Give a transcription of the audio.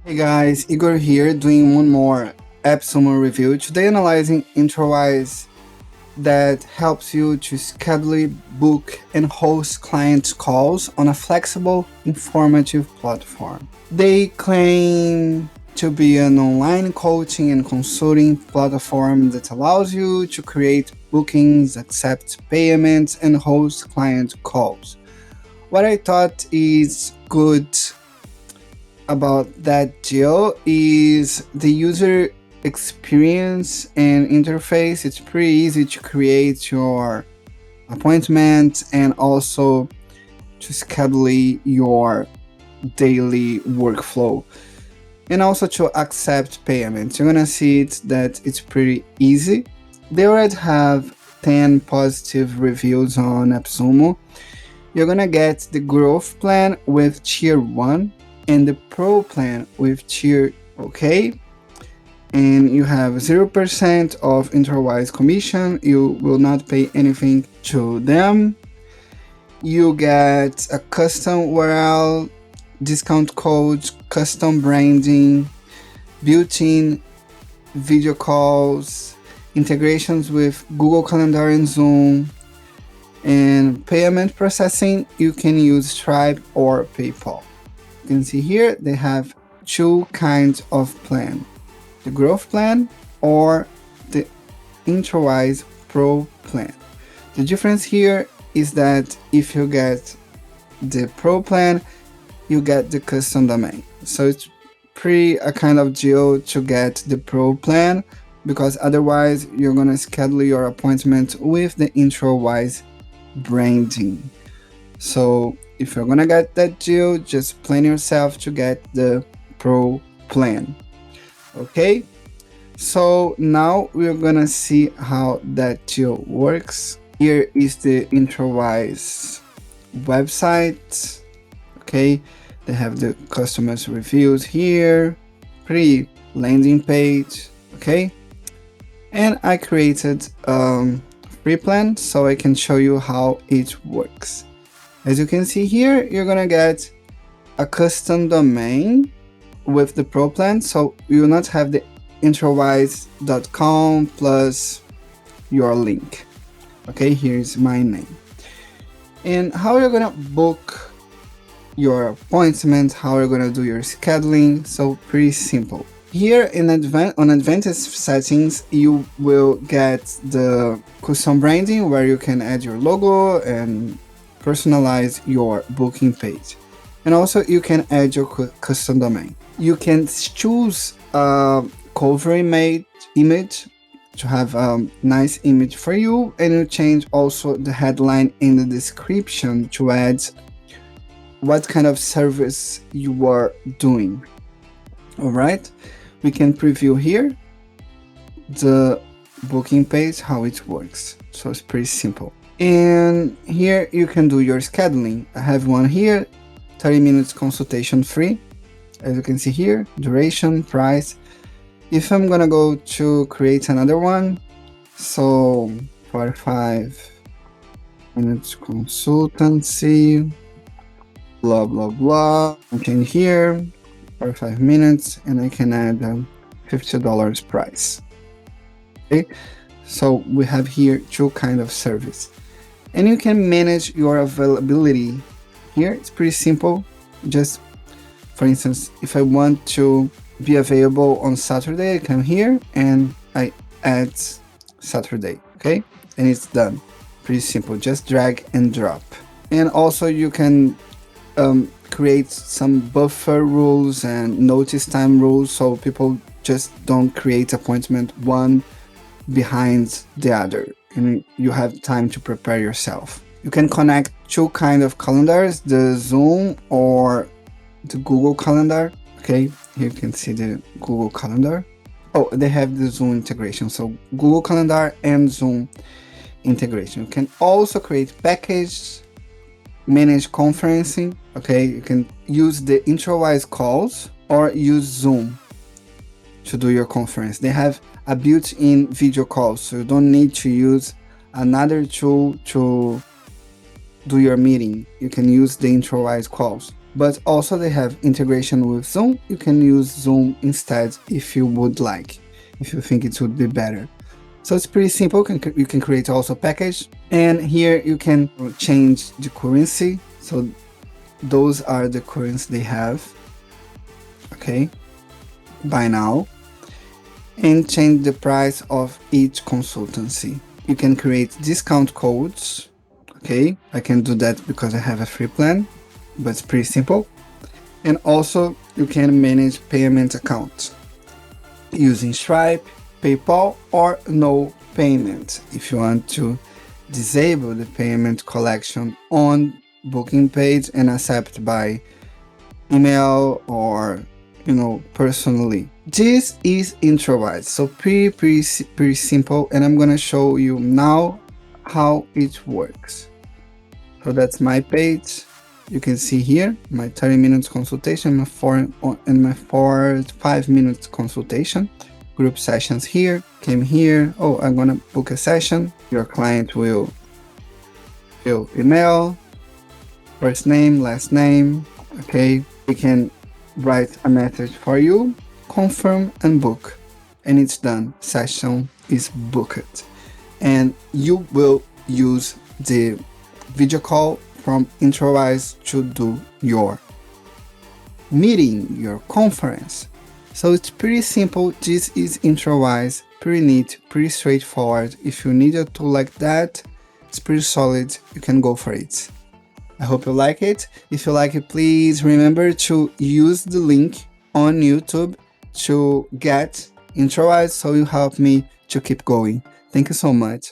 Hey guys, Igor here doing one more AppSumo review. Today analyzing Introwise that helps you to schedule, book, and host client calls on a flexible, informative platform. They claim to be an online coaching and consulting platform that allows you to create bookings, accept payments, and host client calls. What I thought is good about that deal is the user experience and interface. It's pretty easy to create your appointment and also to schedule your daily workflow and also to accept payments. You're gonna see that it's pretty easy. They already have 10 positive reviews on AppSumo. You're gonna get the growth plan with tier 1 and the pro plan with tier OK, and you have 0% of Introwise commission. You will not pay anything to them. You get a custom URL, discount codes, custom branding, built-in video calls, integrations with Google Calendar and Zoom, and payment processing. You can use Stripe or PayPal. You can see here they have two kinds of plan: the growth plan or the Introwise Pro plan. The difference here is that if you get the Pro plan, you get the custom domain. So it's pretty a kind of deal to get the Pro plan, because otherwise you're gonna schedule your appointment with the Introwise branding. So if you're gonna get that deal, just plan yourself to get the Pro plan. Okay, so now we're gonna see how that deal works. Here is the Introwise website. Okay, they have the customers reviews here, pretty landing page. Okay, and I created free plan so I can show you how it works. As you can see here, you're gonna get a custom domain with the pro plan, so you will not have the introwise.com plus your link. Okay, here's my name. And how you're gonna book your appointment, how you're gonna do your scheduling. So pretty simple. Here in advanced settings, you will get the custom branding where you can add your logo and personalize your booking page. And also you can add your custom domain. You can choose a cover image to have a nice image for you, and you change also the headline in the description to add what kind of service you are doing. All right, we can preview here the booking page, how it works. So it's pretty simple. And here you can do your scheduling. I have one here, 30 minutes consultation free. As you can see here, duration, price. If I'm gonna go to create another one, so 45 minutes consultancy, blah, blah, blah. I can here, 45 minutes, and I can add $50 price. Okay, so we have here two kind of service. And you can manage your availability here. It's pretty simple. Just for instance, if I want to be available on Saturday, I come here and I add Saturday. Okay, and it's done. Pretty simple. Just drag and drop. And also you can create some buffer rules and notice time rules, so people just don't create appointment one behind the other, and you have time to prepare yourself. You can connect two kind of calendars, the Zoom or the Google Calendar. Okay, here you can see the Google Calendar. Oh, they have the Zoom integration, so Google Calendar and Zoom integration. You can also create packages, manage conferencing. Okay, you can use the Introwise calls or use Zoom to do your conference. They have a built-in video call, so you don't need to use another tool to do your meeting. You can use the Introwise calls. but also they have integration with Zoom. You can use Zoom instead if you would like, if you think it would be better. So it's pretty simple. You can create also a package, and here you can change the currency. So those are the currencies they have, okay, by now, and change the price of each consultancy. You can create discount codes, okay. I can do that because I have a free plan, but it's pretty simple. And also you can manage payment accounts using Stripe, PayPal, or no payment. If you want to disable the payment collection on booking page and accept by email or personally. This is Introwise, so pretty simple, and I'm gonna show you now how it works. So that's my page. You can see here my 30 minutes consultation, my 5 minutes consultation. Group sessions here, came here. Oh, I'm gonna book a session. Your client will fill email, first name, last name. Okay, we can write a message for you, confirm and book, and it's done. Session is booked, and you will use the video call from Introwise to do your meeting, your conference. So it's pretty simple. This is Introwise, pretty neat, pretty straightforward. If you need a tool like that, it's pretty solid. You can go for it. I hope you like it. If you like it, please remember to use the link on YouTube to get Introwise, so you help me to keep going. Thank you so much.